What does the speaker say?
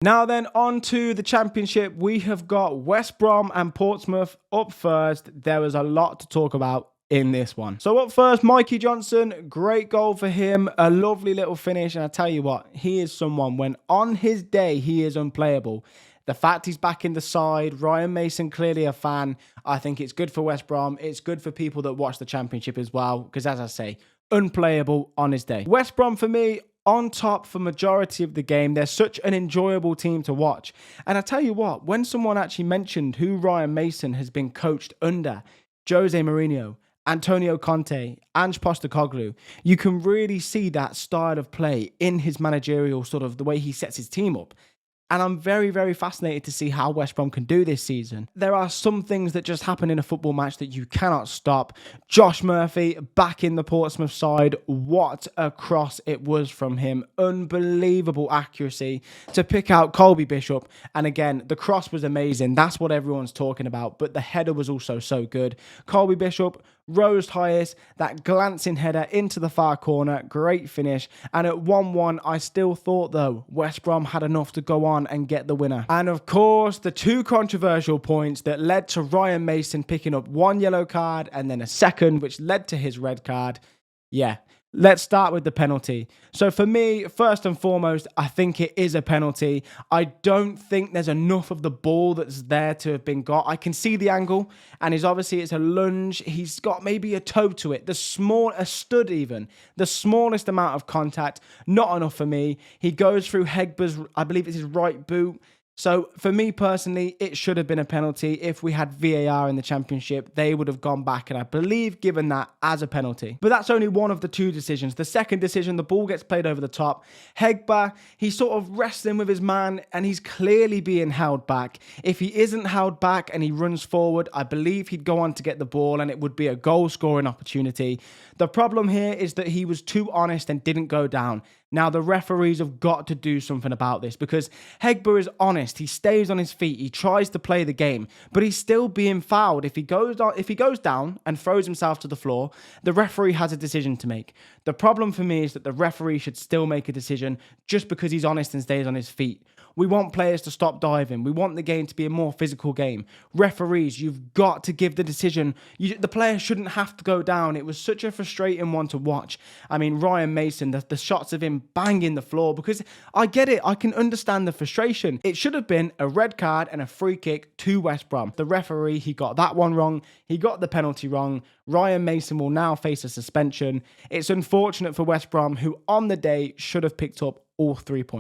Now then, on to the Championship. We have got West Brom and Portsmouth up first. There was a lot to talk about in this one. So up first, Mikey Johnson, great goal for him, a lovely little finish, and I tell you what, he is someone, when on his day, he is unplayable. The fact he's back in the side, Ryan Mason clearly a fan. I think it's good for West Brom. It's good for people that watch the Championship as well, because as I say, unplayable on his day. West Brom for me, on top for majority of the game. They're such an enjoyable team to watch. And I tell you what, when someone actually mentioned who Ryan Mason has been coached under, Jose Mourinho, Antonio Conte, Ange Postecoglou, you can really see that style of play in his managerial sort of the way he sets his team up. And I'm very, very fascinated to see how West Brom can do this season. There are some things that just happen in a football match that you cannot stop. Josh Murphy back in the Portsmouth side. What a cross it was from him. Unbelievable accuracy to pick out Colby Bishop. And again, the cross was amazing. That's what everyone's talking about. But the header was also so good. Colby Bishop rose highest, that glancing header into the far corner, great finish. And at 1-1, I still thought though, West Brom had enough to go on and get the winner. And of course, the two controversial points that led to Ryan Mason picking up one yellow card and then a second, which led to his red card. Yeah. Let's start with the penalty. So for me, first and foremost, I think it is a penalty. I don't think there's enough of the ball that's there to have been got. I can see the angle, and obviously it's a lunge. He's got maybe a toe to it, a stud even. The smallest amount of contact, not enough for me. He goes through Hegber's, I believe it's his right boot. So for me personally, it should have been a penalty. If we had VAR in the Championship, they would have gone back and I believe given that as a penalty. But that's only one of the two decisions. The second decision, the ball gets played over the top. Hegber, he's sort of wrestling with his man and he's clearly being held back. If he isn't held back and he runs forward, I believe he'd go on to get the ball and it would be a goal scoring opportunity. The problem here is that he was too honest and didn't go down. Now, the referees have got to do something about this because Hegber is honest. He stays on his feet. He tries to play the game, but he's still being fouled. If he goes down and throws himself to the floor, the referee has a decision to make. The problem for me is that the referee should still make a decision just because he's honest and stays on his feet. We want players to stop diving. We want the game to be a more physical game. Referees, you've got to give the decision. The player shouldn't have to go down. It was such a frustrating one to watch. I mean, Ryan Mason, the shots of him banging the floor, because I get it. I can understand the frustration. It should have been a red card and a free kick to West Brom. The referee, he got that one wrong. He got the penalty wrong. Ryan Mason will now face a suspension. It's unfortunate for West Brom, who on the day should have picked up all 3 points.